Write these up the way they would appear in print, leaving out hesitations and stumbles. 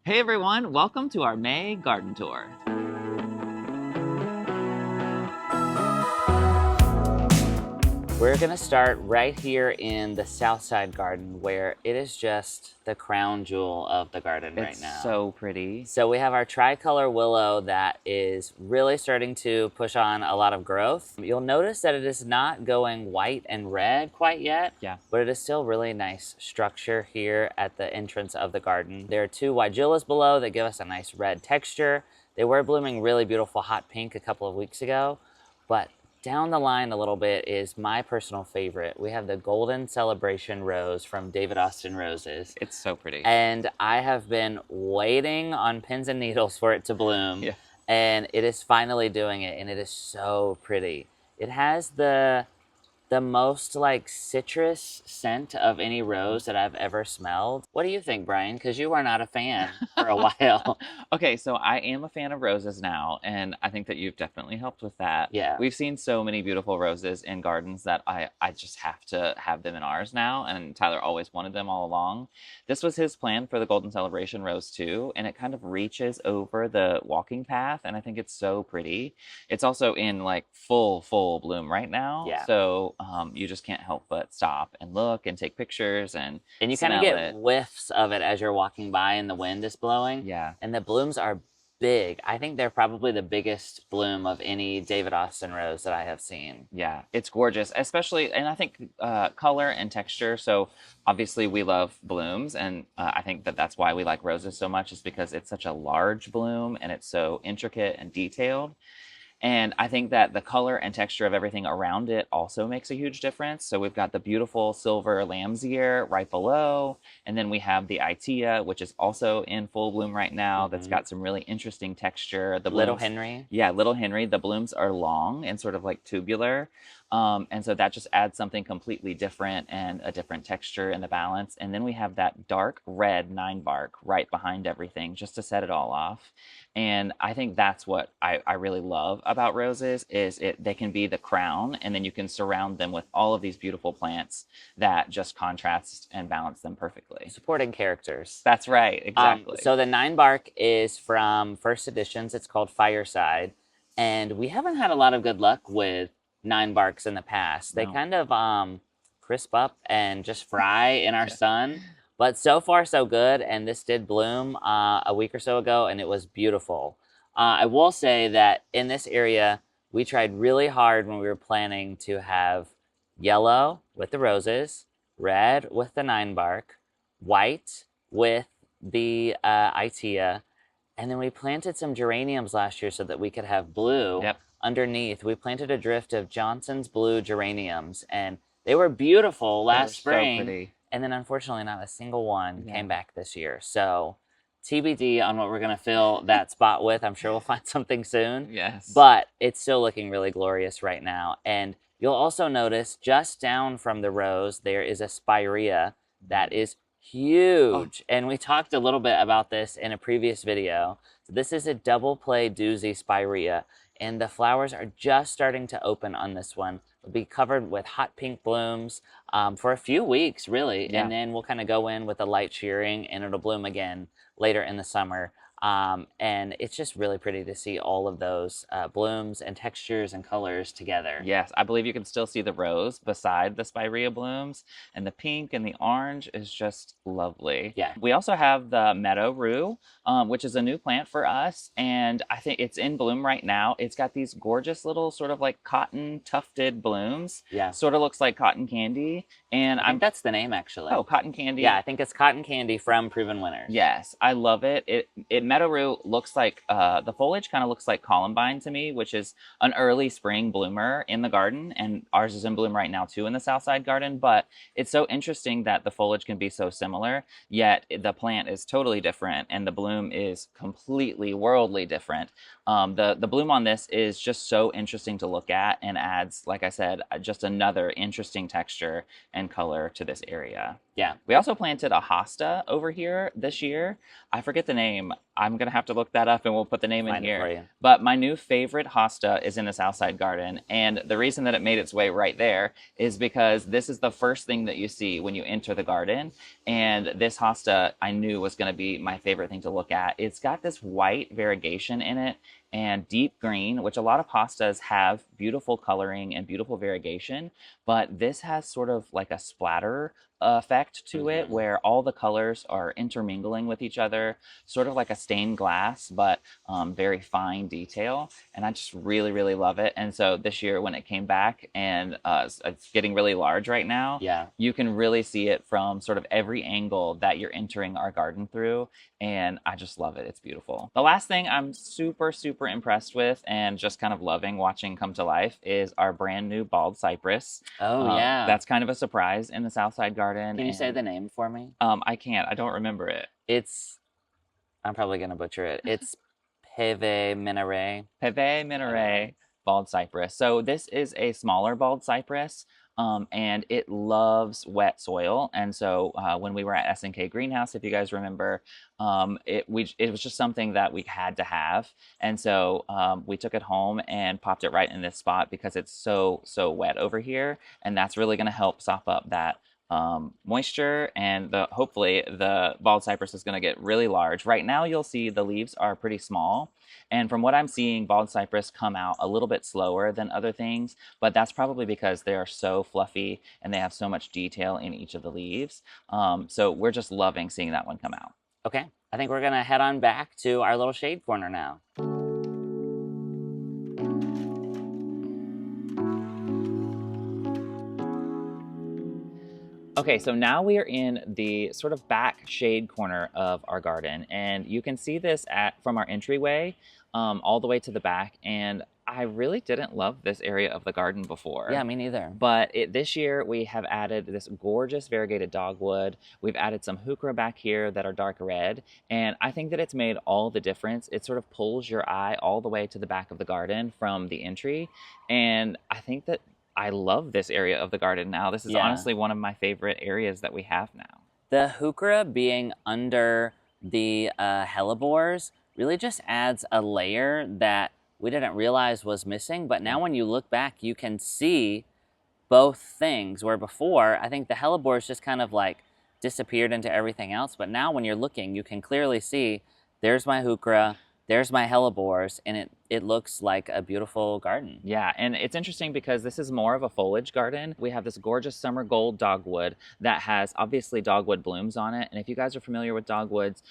Hey everyone, welcome to our May garden tour. We're gonna start right here in the south side garden where it is just the crown jewel of the garden right now. It's so pretty. So we have our tricolor willow that is really starting to push on a lot of growth. You'll notice that it is not going white and red quite yet, Yeah. but it is still really nice structure here at the entrance of the garden. There are two weigelas below that give us a nice red texture. They were blooming really beautiful hot pink a couple of weeks ago, but down the line a little bit is my personal favorite. We have the Golden Celebration Rose from David Austin Roses. It's so pretty. And I have been waiting on pins and needles for it to bloom. Yeah. And it is finally doing it, and it is so pretty. It has the most like citrus scent of any rose that I've ever smelled. What do you think, Brian? Because you are not a fan for a while. Okay, so I am a fan of roses now, and I think that you've definitely helped with that. Yeah. We've seen so many beautiful roses in gardens that I just have to have them in ours now, and Tyler always wanted them all along. This was his plan for the Golden Celebration Rose too, and it kind of reaches over the walking path, and I think it's so pretty. It's also in like full bloom right now. Yeah. So you just can't help but stop and look and take pictures and you kind of get whiffs of it as you're walking by and the wind is blowing. Yeah. And the blooms are big. I think they're probably the biggest bloom of any David Austin rose that I have seen. Yeah, it's gorgeous, especially, and I think color and texture. So obviously we love blooms, and I think that that's why we like roses so much, is because it's such a large bloom and it's so intricate and detailed. And I think that the color and texture of everything around it also makes a huge difference. So we've got the beautiful silver lamb's ear right below. And then we have the Itea, which is also in full bloom right now. That's got some really interesting texture. The Little blooms, Henry. Yeah, Little Henry. The blooms are long and sort of like tubular. And so that just adds something completely different and a different texture in the balance. And then we have that dark red 9-bark right behind everything just to set it all off. And I think that's what I really love about roses is they can be the crown, and then you can surround them with all of these beautiful plants that just contrast and balance them perfectly. Supporting characters. That's right, exactly. So the 9-bark is from First Editions. It's called Fireside. And we haven't had a lot of good luck with 9-barks in the past. They kind of crisp up and just fry in our sun. But so far, so good, and this did bloom a week or so ago, and it was beautiful. I will say that in this area, we tried really hard when we were planning to have yellow with the roses, red with the 9-bark, white with the Itea, and then we planted some geraniums last year so that we could have blue underneath. We planted a drift of Johnson's blue geraniums, and they were beautiful last spring. So pretty. And then unfortunately not a single one came back this year. So TBD on what we're going to fill that spot with. I'm sure we'll find something soon. Yes. But it's still looking really glorious right now. And you'll also notice just down from the rose, there is a spirea that is huge. And we talked a little bit about this in a previous video. So this is a double play doozy spirea. And the flowers are just starting to open on this one. It'll be covered with hot pink blooms for a few weeks, really. Yeah. And then we'll kind of go in with a light shearing, and it'll bloom again later in the summer. And it's just really pretty to see all of those blooms and textures and colors together. Yes, I believe you can still see the rose beside the spirea blooms, and the pink and the orange is just lovely. Yeah. We also have the meadow rue, which is a new plant for us, and I think it's in bloom right now. It's got these gorgeous little sort of like cotton tufted blooms. Yeah. Sort of looks like cotton candy. And I think that's the name, actually. Oh, cotton candy. Yeah, I think it's cotton candy from Proven Winners. Yes, I love it. It meadow rue looks like the foliage kind of looks like columbine to me, which is an early spring bloomer in the garden, and ours is in bloom right now too in the south side garden. But it's so interesting that the foliage can be so similar, yet the plant is totally different, and the bloom is completely worldly different. The bloom on this is just so interesting to look at and adds, like I said, just another interesting texture and color to this area. Yeah. We also planted a hosta over here this year. I forget the name. I'm going to have to look that up and we'll put the name in Find it for here. you. But my new favorite hosta is in the Southside Garden. And the reason that it made its way right there is because this is the first thing that you see when you enter the garden. And this hosta I knew was going to be my favorite thing to look at. It's got this white variegation in it and deep green, which a lot of hostas have beautiful coloring and beautiful variegation. But this has sort of like a splatter effect to it where all the colors are intermingling with each other, sort of like a stained glass, but very fine detail. And I just really, really love it. And so this year when it came back and it's getting really large right now, Yeah. you can really see it from sort of every angle that you're entering our garden through. And I just love it. It's beautiful. The last thing I'm super, super impressed with and just kind of loving watching come to life is our brand new bald cypress. Oh, yeah. That's kind of a surprise in the Southside Garden. Can you say the name for me? I can't. I don't remember it. I'm probably going to butcher it. It's Peve Minaret. Peve Minaret bald cypress. So this is a smaller bald cypress. And it loves wet soil. And so when we were at S&K Greenhouse, if you guys remember, it was just something that we had to have. And so we took it home and popped it right in this spot because it's so wet over here. And that's really going to help sop up that moisture, and hopefully the bald cypress is going to get really large. Right now you'll see the leaves are pretty small, and from what I'm seeing, bald cypress come out a little bit slower than other things, but that's probably because they are so fluffy and they have so much detail in each of the leaves. So we're just loving seeing that one come out. Okay, I think we're gonna head on back to our little shade corner now. Okay, so now we are in the sort of back shade corner of our garden, and you can see this from our entryway all the way to the back, and I really didn't love this area of the garden before. Yeah, me neither. But this year we have added this gorgeous variegated dogwood. We've added some heuchera back here that are dark red, and I think that it's made all the difference. It sort of pulls your eye all the way to the back of the garden from the entry, and I think that I love this area of the garden now. This is honestly one of my favorite areas that we have now. The heuchera being under the hellebores really just adds a layer that we didn't realize was missing. But now when you look back, you can see both things, where before, I think the hellebores just kind of like disappeared into everything else. But now when you're looking, you can clearly see there's my heuchera, there's my hellebores, and it looks like a beautiful garden. Yeah, and it's interesting because this is more of a foliage garden. We have this gorgeous summer gold dogwood that has obviously dogwood blooms on it. And if you guys are familiar with dogwoods,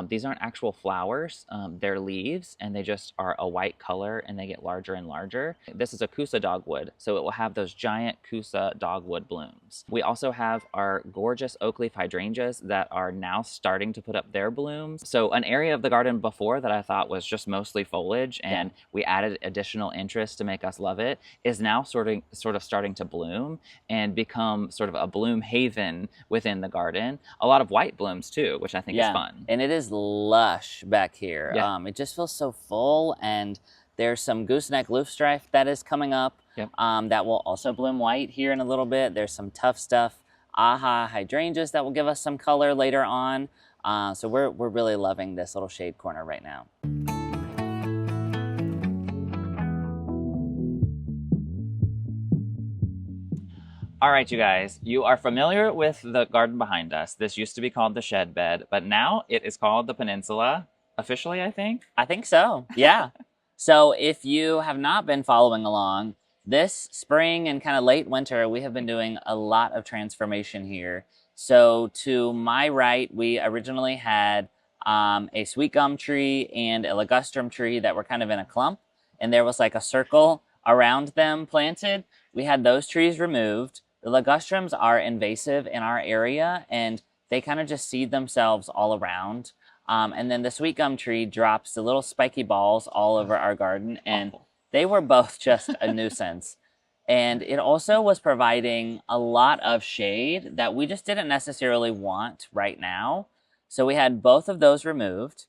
these aren't actual flowers. They're leaves, and they just are a white color, and they get larger and larger. This is a Kusa dogwood, so it will have those giant Kusa dogwood blooms. We also have our gorgeous oak leaf hydrangeas that are now starting to put up their blooms. So an area of the garden before that I thought was just mostly foliage, and we added additional interest to make us love it, is now sort of starting to bloom and become sort of a bloom haven within the garden. A lot of white blooms too, which I think is fun. And it is lush back here. Yeah. It just feels so full, and there's some gooseneck loosestrife that is coming up that will also bloom white here in a little bit. There's some tough stuff, aha hydrangeas that will give us some color later on. So we're really loving this little shade corner right now. All right, you guys, you are familiar with the garden behind us. This used to be called the Shed Bed, but now it is called the Peninsula, officially, I think. I think so, yeah. So if you have not been following along, this spring and kind of late winter, we have been doing a lot of transformation here. So to my right, we originally had a sweet gum tree and a ligustrum tree that were kind of in a clump, and there was like a circle around them planted. We had those trees removed. The ligustrums are invasive in our area, and they kind of just seed themselves all around. And then the sweet gum tree drops the little spiky balls all over our garden, and they were both just a nuisance. And it also was providing a lot of shade that we just didn't necessarily want right now. So we had both of those removed.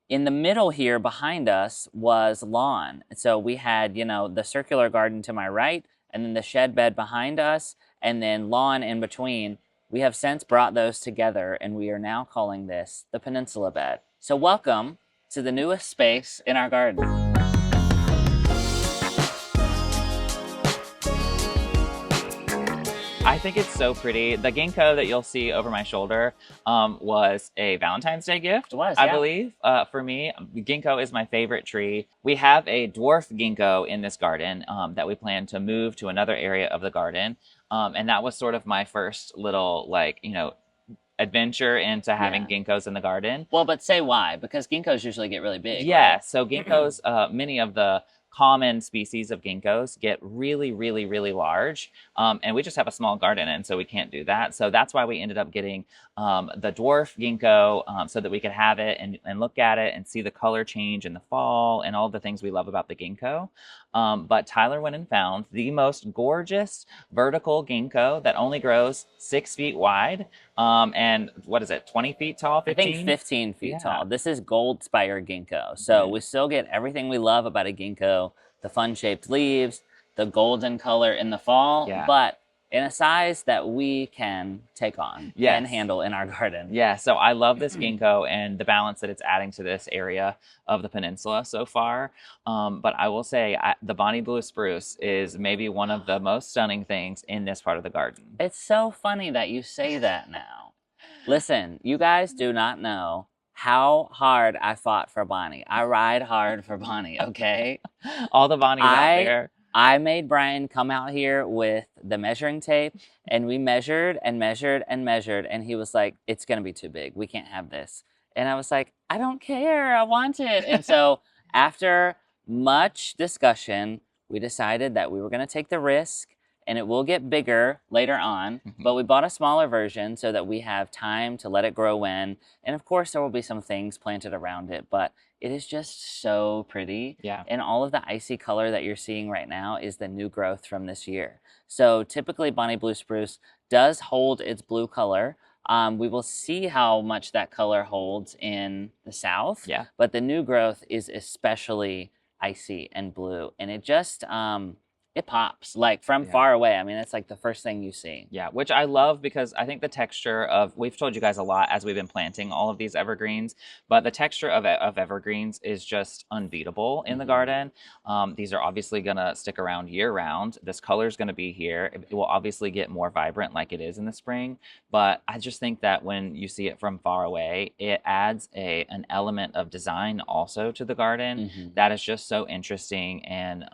In the middle here behind us was lawn. So we had, you know, the circular garden to my right, and then the shed bed behind us, and then lawn in between. We have since brought those together, and we are now calling this the Peninsula Bed. So welcome to the newest space in our garden. I think it's so pretty. The ginkgo that you'll see over my shoulder was a Valentine's Day gift, I believe, for me. Ginkgo is my favorite tree. We have a dwarf ginkgo in this garden that we plan to move to another area of the garden. And that was sort of my first little, like, adventure into having ginkgos in the garden. Well, but say why, because ginkgos usually get really big. Yeah, right? So ginkgos, many of the common species of ginkgos get really, really, really large. And we just have a small garden, and so we can't do that. So that's why we ended up getting the dwarf ginkgo so that we could have it and look at it and see the color change in the fall and all the things we love about the ginkgo. But Tyler went and found the most gorgeous vertical ginkgo that only grows 6 feet wide. And what is it, 20 feet tall, 15? I think 15 feet tall. This is gold spire ginkgo. So we still get everything we love about a ginkgo, the fun-shaped leaves, the golden color in the fall, but in a size that we can take on and handle in our garden. Yeah, so I love this ginkgo and the balance that it's adding to this area of the peninsula so far. But I will say the Bonnie Blue Spruce is maybe one of the most stunning things in this part of the garden. It's so funny that you say that now. Listen, you guys do not know how hard I fought for Bonnie. I ride hard for Bonnie, okay? All the Bonnies out there. I made Brian come out here with the measuring tape, and we measured and measured and measured, and he was like, it's going to be too big. We can't have this. And I was like, I don't care. I want it. And so after much discussion, we decided that we were going to take the risk, and it will get bigger later on, but we bought a smaller version so that we have time to let it grow in. And of course, there will be some things planted around it, but it is just so pretty. Yeah. And all of the icy color that you're seeing right now is the new growth from this year. So typically Bonnie Blue Spruce does hold its blue color. We will see how much that color holds in the south. Yeah. But the new growth is especially icy and blue. And it just, it pops like from far away. I mean, it's like the first thing you see. Yeah, which I love because I think the texture of, we've told you guys a lot as we've been planting all of these evergreens, but the texture of evergreens is just unbeatable in the garden. These are obviously going to stick around year round. This color is going to be here. It will obviously get more vibrant like it is in the spring, but I just think that when you see it from far away, it adds an element of design also to the garden that is just so interesting and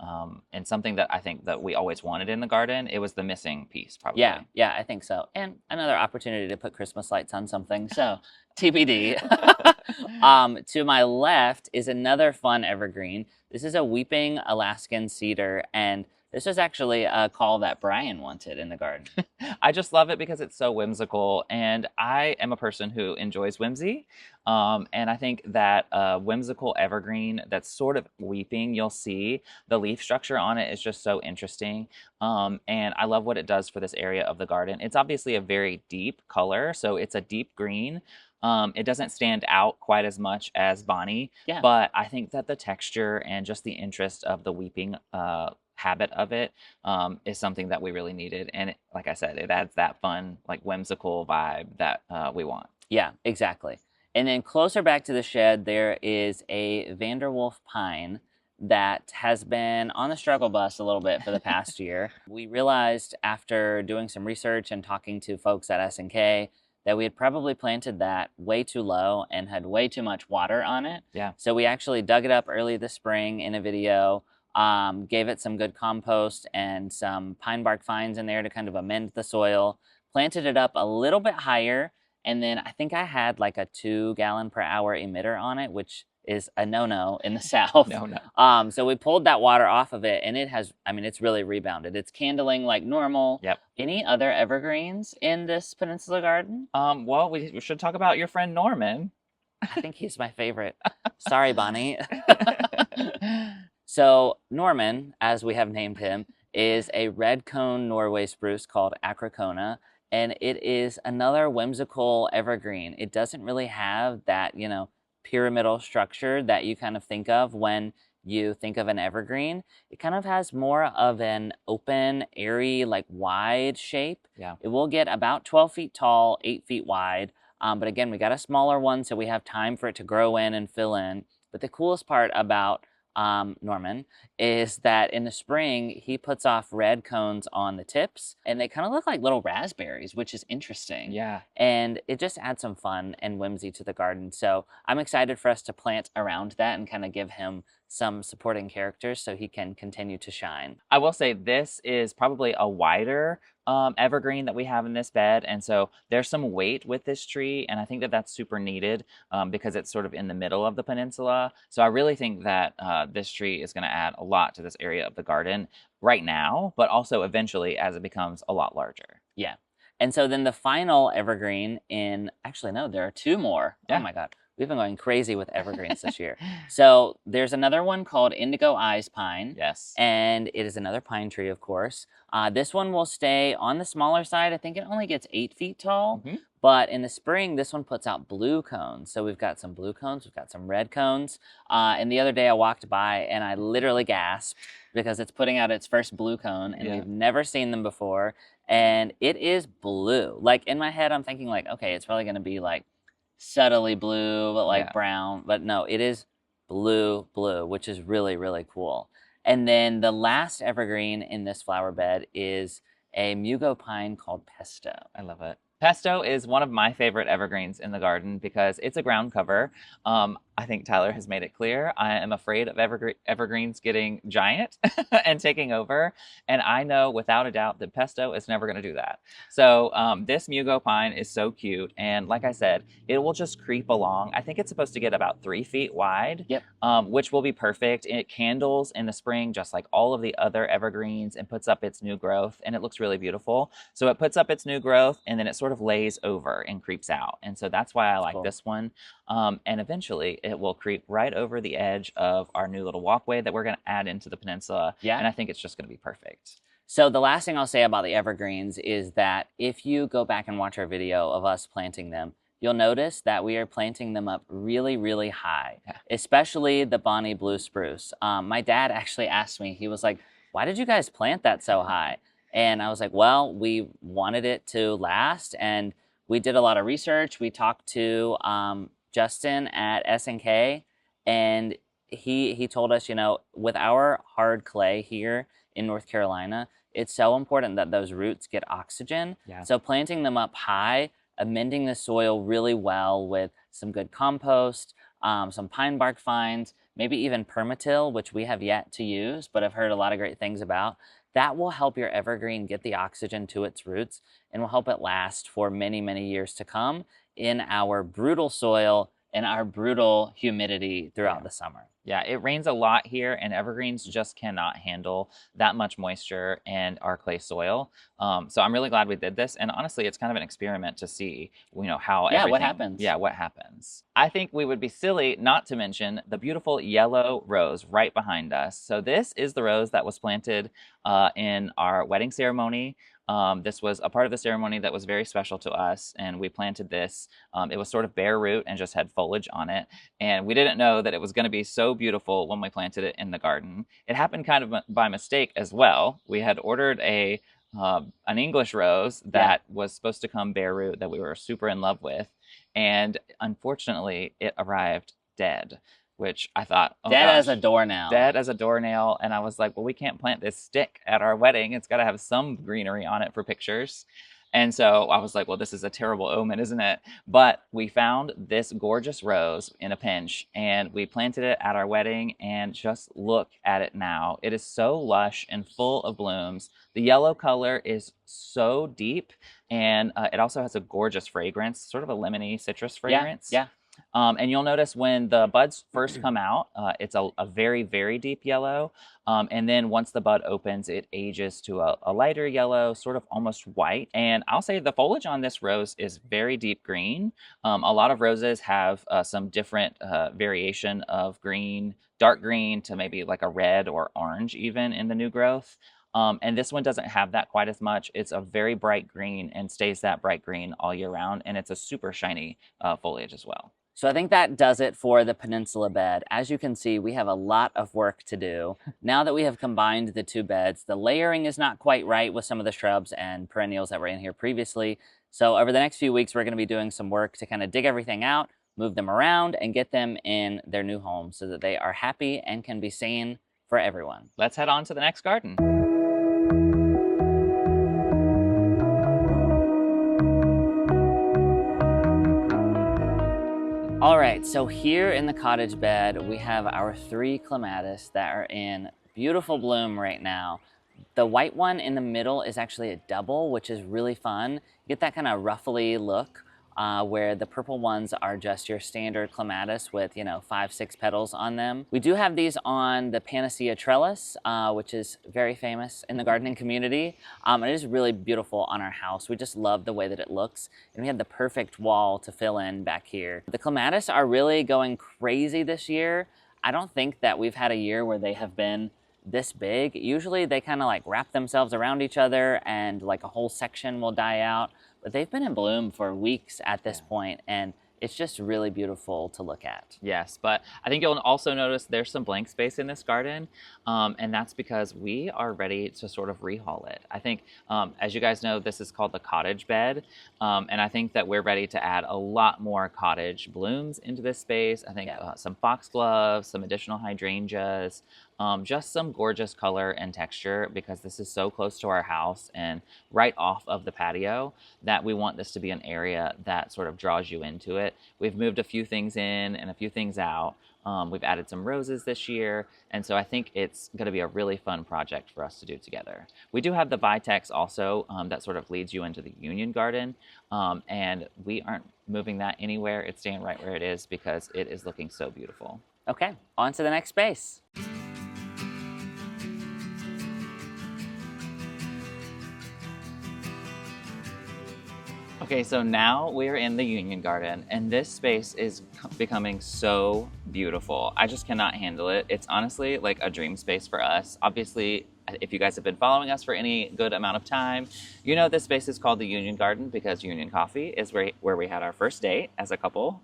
something that I think that we always wanted in the garden. It was the missing piece, probably. Yeah, I think so. And another opportunity to put Christmas lights on something. So TBD. To my left is another fun evergreen. This is a weeping Alaskan cedar, and this was actually a call that Brian wanted in the garden. I just love it because it's so whimsical, and I am a person who enjoys whimsy. And I think that a whimsical evergreen that's sort of weeping, you'll see the leaf structure on it is just so interesting. And I love what it does for this area of the garden. It's obviously a very deep color, so it's a deep green. It doesn't stand out quite as much as Bonnie, but I think that the texture and just the interest of the weeping habit of it is something that we really needed. And like I said, it adds that fun, like whimsical vibe that we want. Yeah, exactly. And then closer back to the shed, there is a Vanderwolf pine that has been on the struggle bus a little bit for the past year. We realized after doing some research and talking to folks at S&K that we had probably planted that way too low and had way too much water on it. Yeah. So we actually dug it up early this spring in a video, gave it some good compost and some pine bark fines in there to kind of amend the soil, planted it up a little bit higher, and then I think I had like a 2-gallon-per-hour emitter on it, which is a no-no in the south. No. So we pulled that water off of it, and it has, I mean, it's really rebounded. It's candling like normal. Yep. Any other evergreens in this Peninsula garden? Well, we should talk about your friend Norman. I think he's my favorite. Sorry, Bonnie. So Norman, as we have named him, is a red cone Norway spruce called Acrocona, and it is another whimsical evergreen. It doesn't really have that, pyramidal structure that you kind of think of when you think of an evergreen, it kind of has more of an open, airy, like wide shape. Yeah. It will get about 12 feet tall, 8 feet wide. But again, we got a smaller one, so we have time for it to grow in and fill in. But the coolest part about Norman is that in the spring he puts off red cones on the tips, and they kind of look like little raspberries, which is interesting. Yeah. And it just adds some fun and whimsy to the garden. So I'm excited for us to plant around that and kind of give him some supporting characters so he can continue to shine. I will say this is probably a wider evergreen that we have in this bed, and so there's some weight with this tree, and I think that that's super needed because it's sort of in the middle of the peninsula. So I really think that this tree is going to add a lot to this area of the garden right now, but also eventually as it becomes a lot larger. Yeah. And so then the final evergreen actually, no, there are two more. Yeah. Oh my God. We've been going crazy with evergreens this year. So there's another one called Indigo Eyes Pine. Yes. And it is another pine tree, of course. This one will stay on the smaller side. I think it only gets 8 feet tall. Mm-hmm. But in the spring, this one puts out blue cones. So we've got some blue cones, we've got some red cones. And the other day I walked by and I literally gasped because it's putting out its first blue cone, and we've never seen them before. And it is blue. Like in my head, I'm thinking like, okay, it's probably going to be like subtly blue, but like brown. But no, it is blue, which is really, really cool. And then the last evergreen in this flower bed is a mugo pine called Pesto. I love it. Pesto is one of my favorite evergreens in the garden because it's a ground cover. I think Tyler has made it clear. I am afraid of evergreens getting giant and taking over. And I know without a doubt that Pesto is never going to do that. So this mugo pine is so cute. And like I said, it will just creep along. I think it's supposed to get about 3 feet wide, which will be perfect. It candles in the spring, just like all of the other evergreens, and puts up its new growth. And it looks really beautiful. So it puts up its new growth, and then it sort of lays over and creeps out. And so that's why I like this one. And eventually it will creep right over the edge of our new little walkway that we're going to add into the peninsula. Yeah. And I think it's just going to be perfect. So the last thing I'll say about the evergreens is that if you go back and watch our video of us planting them, you'll notice that we are planting them up really, really high, especially the Bonnie Blue Spruce. My dad actually asked me, he was like, why did you guys plant that so high? And I was like, well, we wanted it to last, and we did a lot of research. We talked to Justin at S&K, and he told us, you know, with our hard clay here in North Carolina, it's so important that those roots get oxygen. So planting them up high, amending the soil really well with some good compost, some pine bark fines, maybe even permatil, which we have yet to use, but I've heard a lot of great things about. That will help your evergreen get the oxygen to its roots and will help it last for many, many years to come in our brutal soil and our brutal humidity throughout the summer. Yeah, it rains a lot here, and evergreens just cannot handle that much moisture and our clay soil. So I'm really glad we did this. And honestly, it's kind of an experiment to see, you know, how what happens. Yeah, what happens. I think we would be silly not to mention the beautiful yellow rose right behind us. So this is the rose that was planted in our wedding ceremony. This was a part of the ceremony that was very special to us, and we planted this. It was sort of bare root and just had foliage on it, and we didn't know that it was going to be so beautiful when we planted it in the garden. It happened kind of by mistake as well. We had ordered an English rose that was supposed to come bare root that we were super in love with, and unfortunately it arrived dead, which I thought, oh dead gosh, as a doornail. Dead as a doornail. And I was like, well, we can't plant this stick at our wedding. It's got to have some greenery on it for pictures. And so I was like, well, this is a terrible omen, isn't it? But we found this gorgeous rose in a pinch, and we planted it at our wedding, and just look at it now. It is so lush and full of blooms. The yellow color is so deep, and it also has a gorgeous fragrance, sort of a lemony citrus fragrance. And you'll notice when the buds first come out, it's a very, very deep yellow. And then once the bud opens, it ages to a lighter yellow, sort of almost white. And I'll say the foliage on this rose is very deep green. A lot of roses have some different variation of green, dark green to maybe like a red or orange even in the new growth. And this one doesn't have that quite as much. It's a very bright green and stays that bright green all year round. And it's a super shiny foliage as well. So I think that does it for the Peninsula Bed. As you can see, we have a lot of work to do. Now that we have combined the two beds, the layering is not quite right with some of the shrubs and perennials that were in here previously. So over the next few weeks, we're going to be doing some work to kind of dig everything out, move them around, and get them in their new home so that they are happy and can be seen for everyone. Let's head on to the next garden. All right, so here in the cottage bed, we have our 3 clematis that are in beautiful bloom right now. The white one in the middle is actually a double, which is really fun. You get that kind of ruffly look where the purple ones are just your standard clematis with, 5, 6 petals on them. We do have these on the Panacea trellis, which is very famous in the gardening community. It is really beautiful on our house. We just love the way that it looks. And we have the perfect wall to fill in back here. The clematis are really going crazy this year. I don't think that we've had a year where they have been this big. Usually they kind of like wrap themselves around each other and like a whole section will die out, but they've been in bloom for weeks at this point, and it's just really beautiful to look at. Yes, but I think you'll also notice there's some blank space in this garden, and that's because we are ready to sort of rehaul it. I think, as you guys know, this is called the Cottage Bed, and I think that we're ready to add a lot more cottage blooms into this space. I think some foxgloves, some additional hydrangeas, just some gorgeous color and texture, because this is so close to our house and right off of the patio that we want this to be an area that sort of draws you into it. We've moved a few things in and a few things out. We've added some roses this year, and so I think it's going to be a really fun project for us to do together. We do have the Vitex also that sort of leads you into the Union Garden, and we aren't moving that anywhere. It's staying right where it is because it is looking so beautiful. Okay, on to the next space. Okay, so now we're in the Union Garden, and this space is becoming so beautiful. I just cannot handle it. It's honestly like a dream space for us. Obviously, if you guys have been following us for any good amount of time, you know this space is called the Union Garden because Union Coffee is where we had our first date as a couple,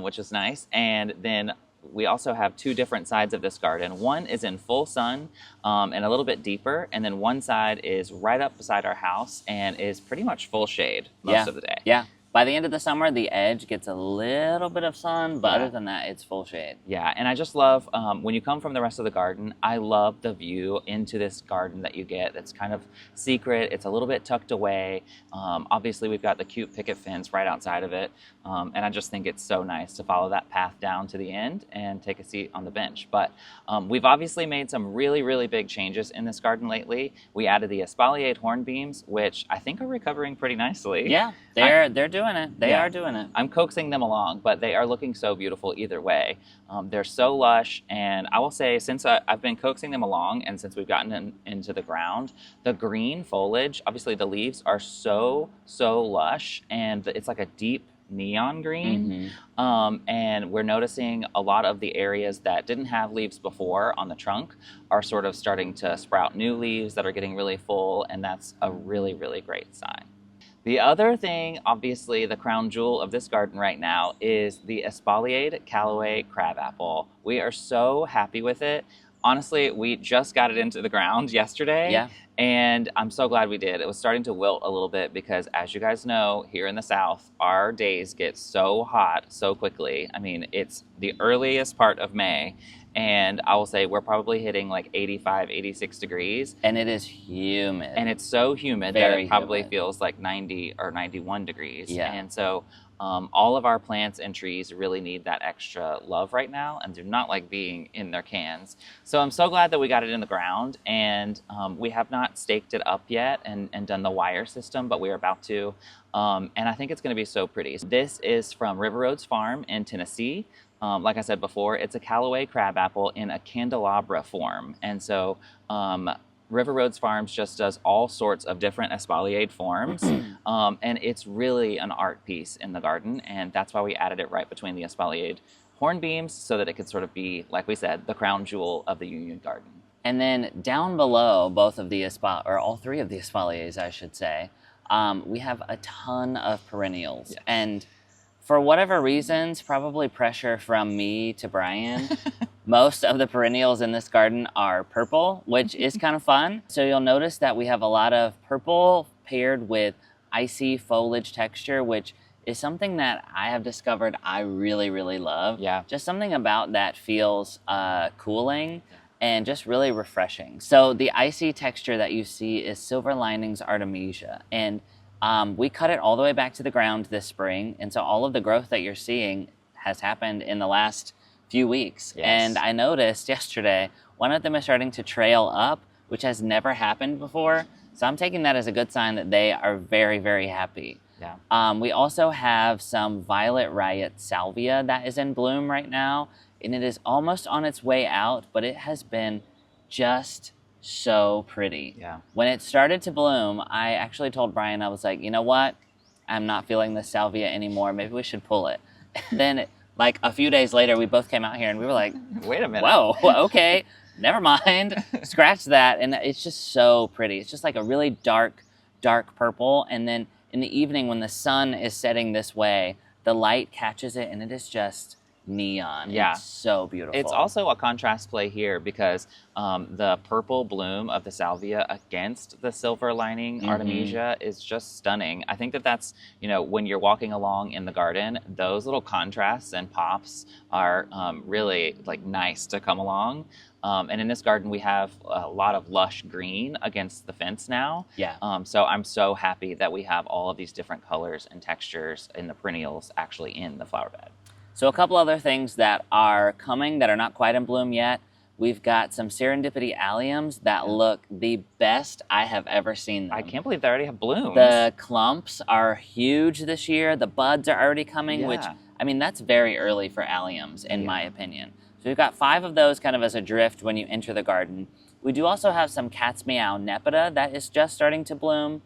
which was nice. And then we also have 2 different sides of this garden. One is in full sun and a little bit deeper, and then one side is right up beside our house and is pretty much full shade most of the day. Yeah. By the end of the summer, the edge gets a little bit of sun, but other than that, it's full shade. Yeah, and I just love, when you come from the rest of the garden, I love the view into this garden that you get. That's kind of secret. It's a little bit tucked away. Obviously, we've got the cute picket fence right outside of it, and I just think it's so nice to follow that path down to the end and take a seat on the bench. But we've obviously made some really, really big changes in this garden lately. We added the espaliered hornbeams, which I think are recovering pretty nicely. Yeah, they're doing it. They are doing it. I'm coaxing them along, but they are looking so beautiful either way. They're so lush, and I will say, since I've been coaxing them along and since we've gotten into the ground, the green foliage, obviously the leaves are so lush, and it's like a deep neon green. And we're noticing a lot of the areas that didn't have leaves before on the trunk are sort of starting to sprout new leaves that are getting really full, and that's a really, really great sign. The other thing, obviously the crown jewel of this garden right now, is the espaliered Callaway crabapple. We are so happy with it. Honestly, we just got it into the ground yesterday, and I'm so glad we did. It was starting to wilt a little bit because, as you guys know, here in the South, our days get so hot so quickly. I mean, it's the earliest part of May, and I will say we're probably hitting like 85, 86 degrees. And it is humid. And it's so humid that it probably feels like 90 or 91 degrees. Yeah. And so all of our plants and trees really need that extra love right now and do not like being in their cans. So I'm so glad that we got it in the ground, and we have not staked it up yet and done the wire system, but we are about to. And I think it's going to be so pretty. This is from River Roads Farm in Tennessee. Like I said before, it's a Callaway crabapple in a candelabra form. And so River Roads Farms just does all sorts of different espaliered forms. And it's really an art piece in the garden. And that's why we added it right between the espaliered hornbeams so that it could sort of be, like we said, the crown jewel of the Union Garden. And then down below both of the all 3 of the espaliers, I should say, we have a ton of perennials. And For whatever reasons, probably pressure from me to Brian, most of the perennials in this garden are purple, which is kind of fun. So you'll notice that we have a lot of purple paired with icy foliage texture, which is something that I have discovered I really, really love. Yeah. Just something about that feels cooling and just really refreshing. So the icy texture that you see is Silver Linings Artemisia. And we cut it all the way back to the ground this spring. And so all of the growth that you're seeing has happened in the last few weeks. Yes. And I noticed yesterday, one of them is starting to trail up, which has never happened before. So I'm taking that as a good sign that they are very, very happy. Yeah. We also have some Violet Riot Salvia that is in bloom right now, and it is almost on its way out, but it has been just so pretty. Yeah. When it started to bloom, I actually told Brian, I was like, you know what? I'm not feeling the salvia anymore. Maybe we should pull it. Then, like a few days later, we both came out here and we were like, Wait a minute. whoa, okay, never mind. Scratch that. And it's just so pretty. It's just like a really dark, dark purple. And then in the evening when the sun is setting this way, the light catches it and it is just neon. Yeah. It's so beautiful. It's also a contrast play here because the purple bloom of the salvia against the silver lining artemisia is just stunning. I think that that's, when you're walking along in the garden, those little contrasts and pops are really like nice to come along. And in this garden, we have a lot of lush green against the fence now. Yeah. So I'm so happy that we have all of these different colors and textures in the perennials actually in the flower bed. So a couple other things that are coming that are not quite in bloom yet. We've got some serendipity alliums that look the best I have ever seen them. I can't believe they already have blooms. The clumps are huge this year. The buds are already coming, which, I mean, that's very early for alliums, in my opinion. So we've got 5 of those kind of as a drift when you enter the garden. We do also have some Cat's Meow Nepeta that is just starting to bloom.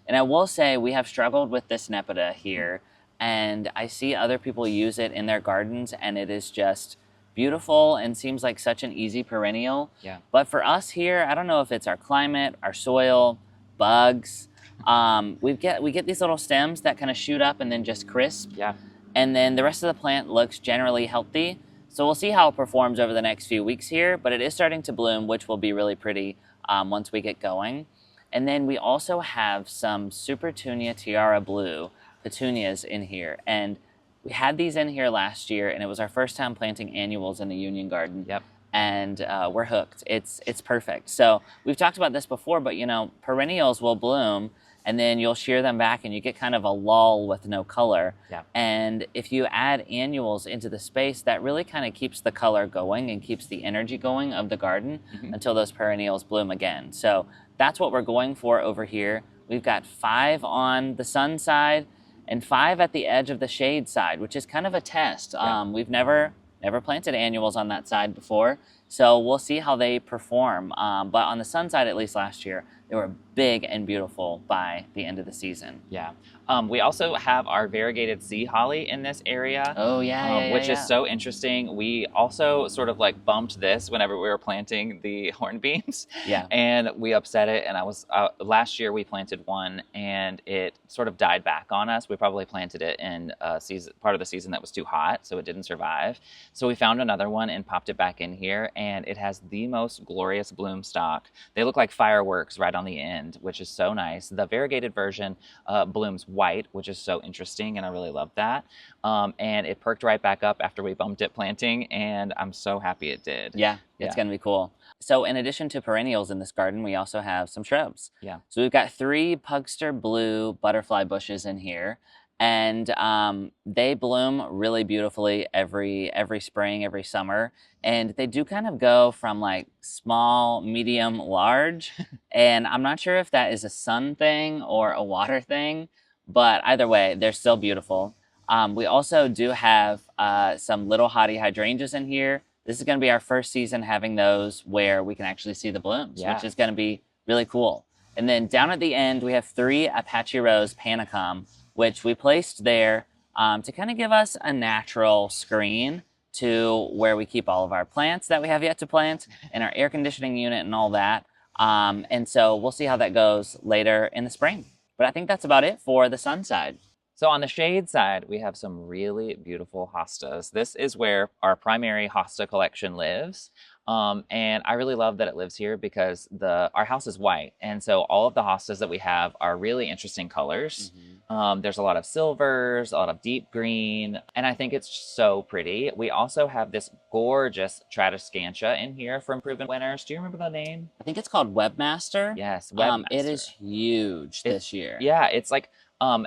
And I will say we have struggled with this Nepeta here. And I see other people use it in their gardens, and it is just beautiful and seems like such an easy perennial. Yeah. But for us here, I don't know if it's our climate, our soil, bugs. We get these little stems that kind of shoot up and then just crisp. Yeah. And then the rest of the plant looks generally healthy. So we'll see how it performs over the next few weeks here, but it is starting to bloom, which will be really pretty once we get going. And then we also have some Supertunia Tiara Blue petunias in here. And we had these in here last year, and it was our first time planting annuals in the Union Garden. Yep. And we're hooked. It's perfect. So we've talked about this before, but perennials will bloom, and then you'll shear them back and you get kind of a lull with no color. Yeah. And if you add annuals into the space, that really kind of keeps the color going and keeps the energy going of the garden until those perennials bloom again. So that's what we're going for over here. We've got 5 on the sun side and 5 at the edge of the shade side, which is kind of a test. Yeah. We've never planted annuals on that side before, so we'll see how they perform. But on the sun side, at least last year, they were big and beautiful by the end of the season. Yeah. We also have our variegated sea holly in this area. Oh, yeah, which is so interesting. We also sort of like bumped this whenever we were planting the hornbeams. Yeah. And we upset it. And I was, last year we planted one and it sort of died back on us. We probably planted it in a season, part of the season that was too hot, so it didn't survive. So we found another one and popped it back in here, and it has the most glorious bloom stalk. They look like fireworks right on the end, which is so nice. The variegated version blooms white, which is so interesting, and I really love that. And it perked right back up after we bumped it planting, and I'm so happy it did. Yeah, it's going to be cool. So in addition to perennials in this garden, we also have some shrubs. Yeah. So we've got 3 Pugster Blue butterfly bushes in here, and they bloom really beautifully every spring, every summer. And they do kind of go from like small, medium, large. And I'm not sure if that is a sun thing or a water thing, but either way, they're still beautiful. We also do have some little hottie hydrangeas in here. This is going to be our first season having those where we can actually see the blooms, which is going to be really cool. And then down at the end, we have 3 Apache Rose Panicum, which we placed there to kind of give us a natural screen to where we keep all of our plants that we have yet to plant and our air conditioning unit and all that. And so we'll see how that goes later in the spring. But I think that's about it for the sun side. So on the shade side, we have some really beautiful hostas. This is where our primary Hosta collection lives. And I really love that it lives here because our house is white. And so all of the hostas that we have are really interesting colors. There's a lot of silvers, a lot of deep green, and I think it's so pretty. We also have this gorgeous Tradescantia in here from Proven Winners. Do you remember the name? I think it's called Webmaster. Yes, Webmaster. It is huge this year. Yeah, it's like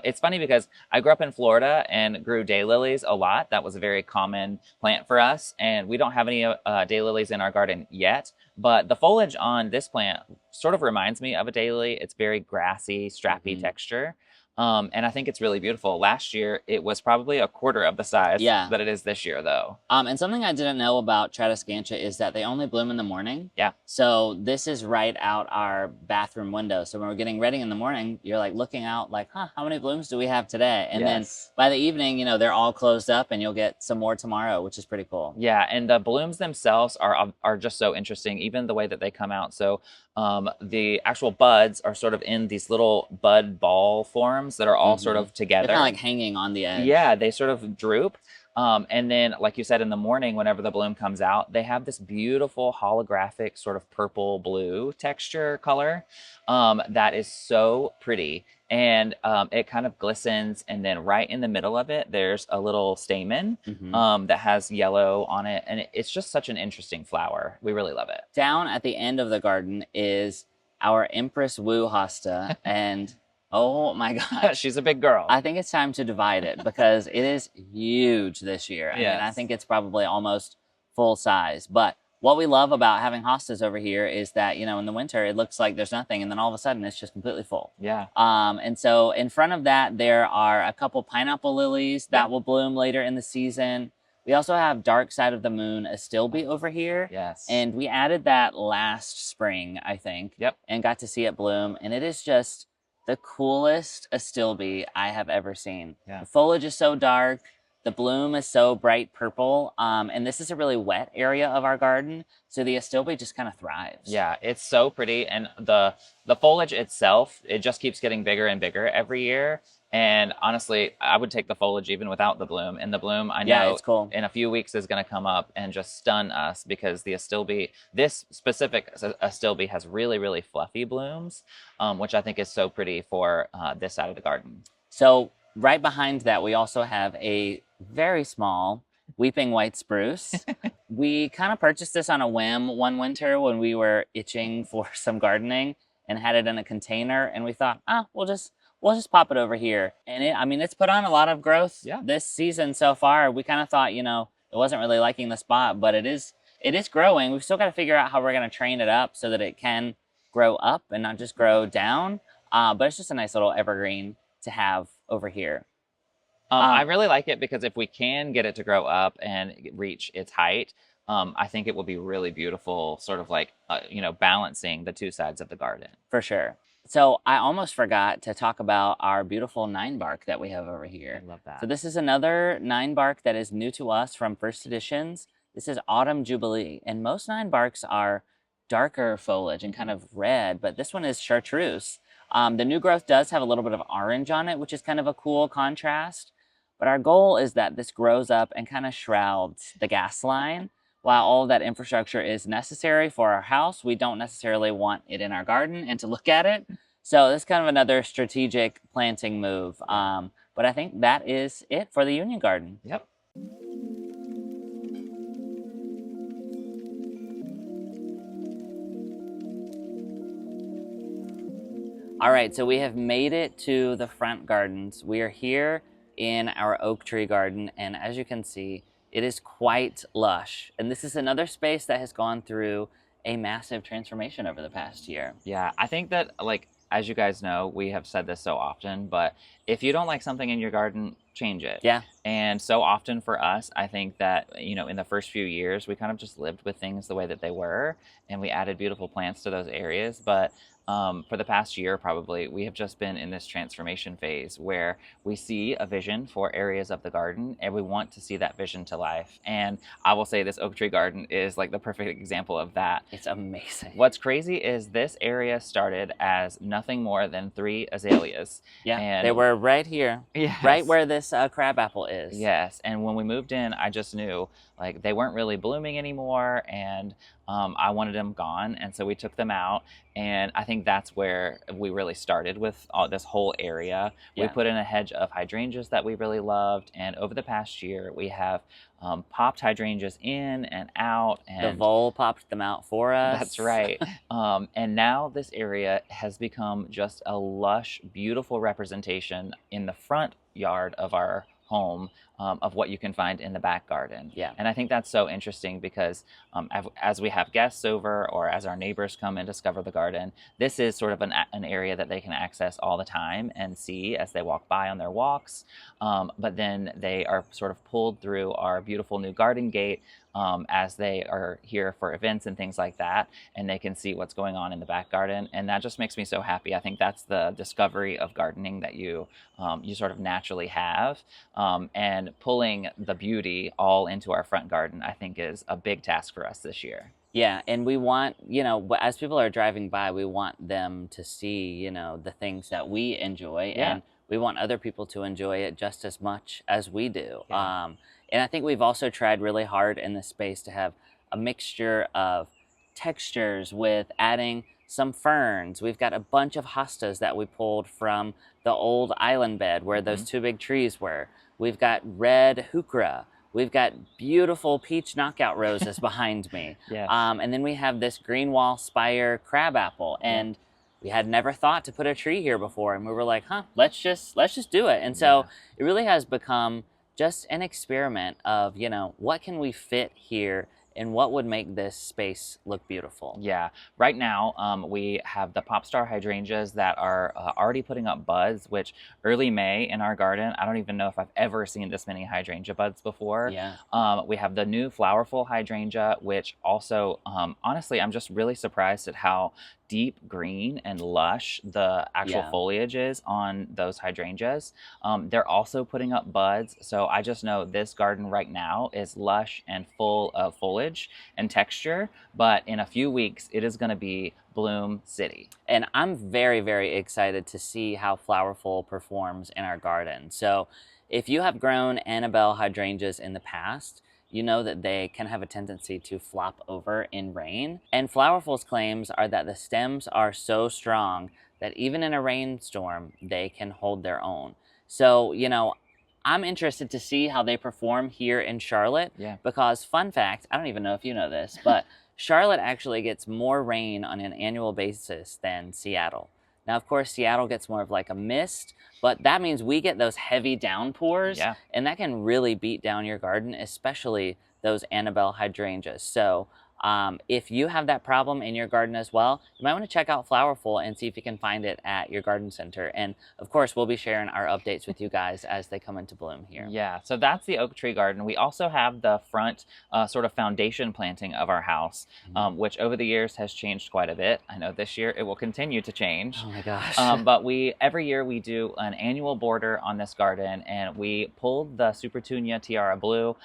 it's funny because I grew up in Florida and grew daylilies a lot. That was a very common plant for us, and we don't have any daylilies in our garden yet. But the foliage on this plant sort of reminds me of a daylily. It's very grassy, strappy texture. And I think it's really beautiful. Last year, it was probably a quarter of the size that it is this year, though. And something I didn't know about Tradescantia is that they only bloom in the morning. Yeah. So this is right out our bathroom window. So when we're getting ready in the morning, you're like looking out like, huh, how many blooms do we have today? And then by the evening, you know, they're all closed up and you'll get some more tomorrow, which is pretty cool. Yeah, and the blooms themselves are just so interesting, even the way that they come out. So the actual buds are sort of in these little bud ball forms that are all sort of together. They're kind of like hanging on the edge. Yeah, they sort of droop. And then, like you said, in the morning, whenever the bloom comes out, they have this beautiful holographic sort of purple blue texture color that is so pretty. And it kind of glistens. And then right in the middle of it, there's a little stamen that has yellow on it. And it's just such an interesting flower. We really love it. Down at the end of the garden is our Empress Wu Hosta. And oh my gosh. She's a big girl. I think it's time to divide it because it is huge this year. I mean, I think it's probably almost full size. But what we love about having hostas over here is that, you know, in the winter, it looks like there's nothing. And then all of a sudden, it's just completely full. Yeah. And so in front of that, there are a couple pineapple lilies that will bloom later in the season. We also have Dark Side of the Moon Astilbe over here. Yes. And we added that last spring, I think. Yep. And got to see it bloom. And it is just the coolest Astilbe I have ever seen. Yeah. The foliage is so dark. The bloom is so bright purple. And this is a really wet area of our garden. So the Astilbe just kind of thrives. Yeah, it's so pretty. And the foliage itself, it just keeps getting bigger and bigger every year. And honestly, I would take the foliage even without the bloom. And the bloom, I know, it's cool. In a few weeks is going to come up and just stun us because the Astilbe, this specific Astilbe has really, really fluffy blooms, which I think is so pretty for this side of the garden. So right behind that, we also have a very small weeping white spruce. We kind of purchased this on a whim one winter when we were itching for some gardening and had it in a container. And we thought, we'll just pop it over here. And it's put on a lot of growth this season so far. We kind of thought, you know, it wasn't really liking the spot, but it is growing. We've still got to figure out how we're going to train it up so that it can grow up and not just grow down. But it's just a nice little evergreen to have over here. I really like it because if we can get it to grow up and reach its height, I think it will be really beautiful, sort of like, balancing the two sides of the garden. For sure. So I almost forgot to talk about our beautiful 9-bark that we have over here. I love that. So this is another 9-bark that is new to us from First Editions. This is Autumn Jubilee. And most 9-barks are darker foliage and kind of red, but this one is chartreuse. The new growth does have a little bit of orange on it, which is kind of a cool contrast. But our goal is that this grows up and kind of shrouds the gas line. While all of that infrastructure is necessary for our house, we don't necessarily want it in our garden and to look at it. So this is kind of another strategic planting move. But I think that is it for the Union Garden. Yep. All right, so we have made it to the front gardens. We are here in our oak tree garden, and as you can see, it is quite lush. And this is another space that has gone through a massive transformation over the past year. Yeah, I think that, like, as you guys know, we have said this so often, but if you don't like something in your garden, change it. Yeah. And so often for us, I think that, you know, in the first few years, we kind of just lived with things the way that they were, and we added beautiful plants to those areas. But for the past year, probably, we have just been in this transformation phase where we see a vision for areas of the garden and we want to see that vision to life. And I will say this oak tree garden is like the perfect example of that. It's amazing. What's crazy is this area started as nothing more than 3 azaleas. Yeah, and they were right here, yes. right where this crabapple is. Yes, and when we moved in, I just knew like they weren't really blooming anymore, and I wanted them gone, and so we took them out. And I think that's where we really started with this whole area. Yeah. We put in a hedge of hydrangeas that we really loved, and over the past year, we have popped hydrangeas in and out. And the vole popped them out for us. That's right. And now this area has become just a lush, beautiful representation in the front yard of our home of what you can find in the back garden. Yeah. And I think that's so interesting because as we have guests over or as our neighbors come and discover the garden, this is sort of an area that they can access all the time and see as they walk by on their walks. But then they are sort of pulled through our beautiful new garden gate as they are here for events and things like that, and they can see what's going on in the back garden, and that just makes me so happy. I think that's the discovery of gardening that you sort of naturally have, and pulling the beauty all into our front garden, I think, is a big task for us this year. Yeah, and we want, you know, as people are driving by, we want them to see, you know, the things that we enjoy, Yeah. and we want other people to enjoy it just as much as we do. Yeah. And I think we've also tried really hard in this space to have a mixture of textures with adding some ferns. We've got a bunch of hostas that we pulled from the old island bed where those 2 big trees were. We've got red heuchera. We've got beautiful peach knockout roses behind me. Yes. And then we have this green wall spire crabapple. And we had never thought to put a tree here before. And we were like, let's just do it. And so it really has become just an experiment of, you know, what can we fit here and what would make this space look beautiful. Yeah. Right now, we have the Popstar hydrangeas that are already putting up buds, which early May in our garden, I don't even know if I've ever seen this many hydrangea buds before. Yeah. We have the new flowerful hydrangea, which also, honestly, I'm just really surprised at how deep green and lush the actual foliage is on those hydrangeas. They're also putting up buds, so I just know this garden right now is lush and full of foliage and texture, but in a few weeks it is going to be Bloom City. And I'm very, very excited to see how Flowerful performs in our garden. So if you have grown Annabelle hydrangeas in the past, you know that they can have a tendency to flop over in rain. And Flowerful's claims are that the stems are so strong that even in a rainstorm, they can hold their own. So, you know, I'm interested to see how they perform here in Charlotte. Yeah. Because, fun fact, I don't even know if you know this, but Charlotte actually gets more rain on an annual basis than Seattle. Now, of course, Seattle gets more of like a mist, but that means we get those heavy downpours, and that can really beat down your garden, especially those Annabelle hydrangeas. So if you have that problem in your garden as well, you might want to check out Flowerful and see if you can find it at your garden center. And of course, we'll be sharing our updates with you guys as they come into bloom here. Yeah, so that's the oak tree garden. We also have the front sort of foundation planting of our house, which over the years has changed quite a bit. I know this year it will continue to change. Oh my gosh. But every year we do an annual border on this garden, and we pulled the Supertunia Tiara Blue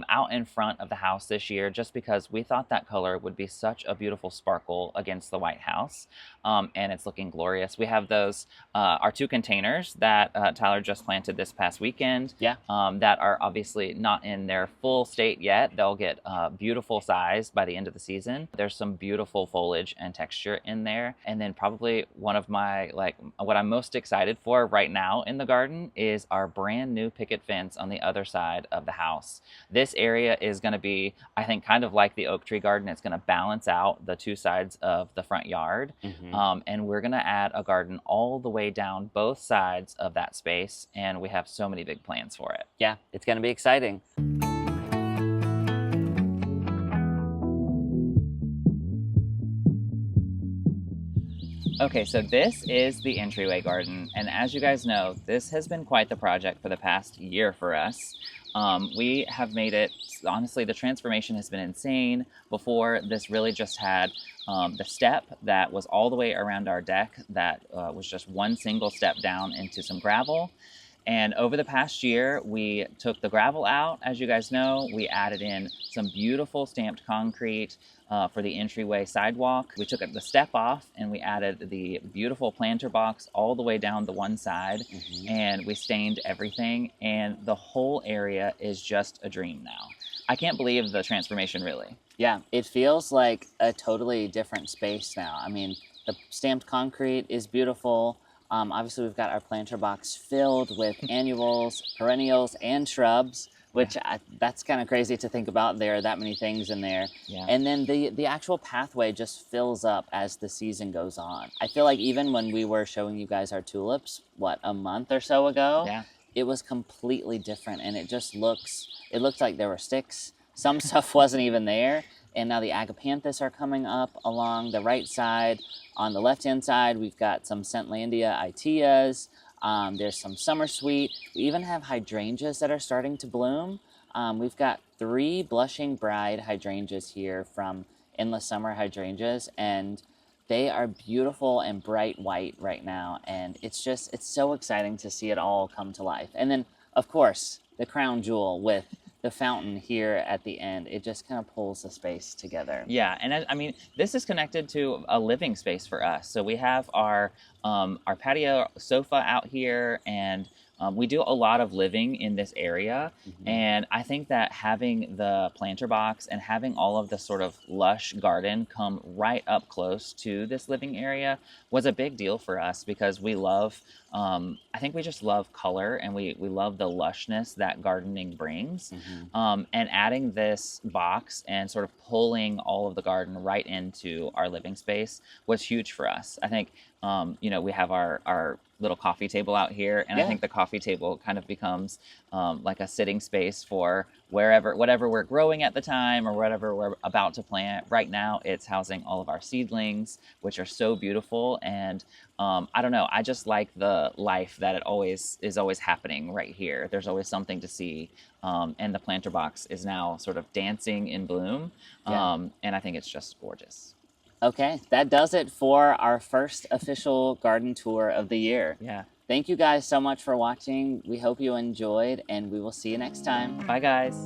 out in front of the house this year just because we thought that color would be such a beautiful sparkle against the white house, and it's looking glorious. We have those, our 2 containers that Tyler just planted this past weekend, that are obviously not in their full state yet. They'll get beautiful size by the end of the season. There's some beautiful foliage and texture in there. And then probably one of my, what I'm most excited for right now in the garden is our brand new picket fence on the other side of the house. This area is going to be, I think, kind of like the oak tree garden. It's going to balance out the 2 sides of the front yard. And we're going to add a garden all the way down both sides of that space. And we have so many big plans for it. Yeah, it's going to be exciting. Okay, so this is the entryway garden, and as you guys know, this has been quite the project for the past year for us. We have made it, honestly, the transformation has been insane. Before, this really just had the step that was all the way around our deck that was just one single step down into some gravel. And over the past year, we took the gravel out, as you guys know. We added in some beautiful stamped concrete for the entryway sidewalk. We took the step off and we added the beautiful planter box all the way down the one side. And we stained everything. And the whole area is just a dream now. I can't believe the transformation, really. Yeah, it feels like a totally different space now. I mean, the stamped concrete is beautiful. Obviously, we've got our planter box filled with annuals, perennials, and shrubs, which that's kind of crazy to think about. There are that many things in there. Yeah. And then the actual pathway just fills up as the season goes on. I feel like even when we were showing you guys our tulips, a month or so ago, it was completely different. And it looked like there were sticks. Some stuff wasn't even there. And now the agapanthus are coming up along the right side. On the left-hand side, we've got some Scentlandia Iteas. There's some summer sweet. We even have hydrangeas that are starting to bloom. We've got 3 blushing bride hydrangeas here from Endless Summer Hydrangeas, and they are beautiful and bright white right now. And it's so exciting to see it all come to life. And then, of course, the crown jewel with the fountain here at the end. It just kind of pulls the space together. Yeah, and I mean, this is connected to a living space for us. So we have our patio sofa out here, and we do a lot of living in this area. And I think that having the planter box and having all of the sort of lush garden come right up close to this living area was a big deal for us, because we love, I think we just love color, and we love the lushness that gardening brings. And adding this box and sort of pulling all of the garden right into our living space was huge for us. I think, we have our little coffee table out here, and I think the coffee table kind of becomes like a sitting space for whatever we're growing at the time or whatever we're about to plant. Right now, it's housing all of our seedlings, which are so beautiful. And I don't know, I just like the life that is always happening right here. There's always something to see. And the planter box is now sort of dancing in bloom. And I think it's just gorgeous. Okay, that does it for our first official garden tour of the year. Yeah. Thank you guys so much for watching. We hope you enjoyed, and we will see you next time. Bye, guys.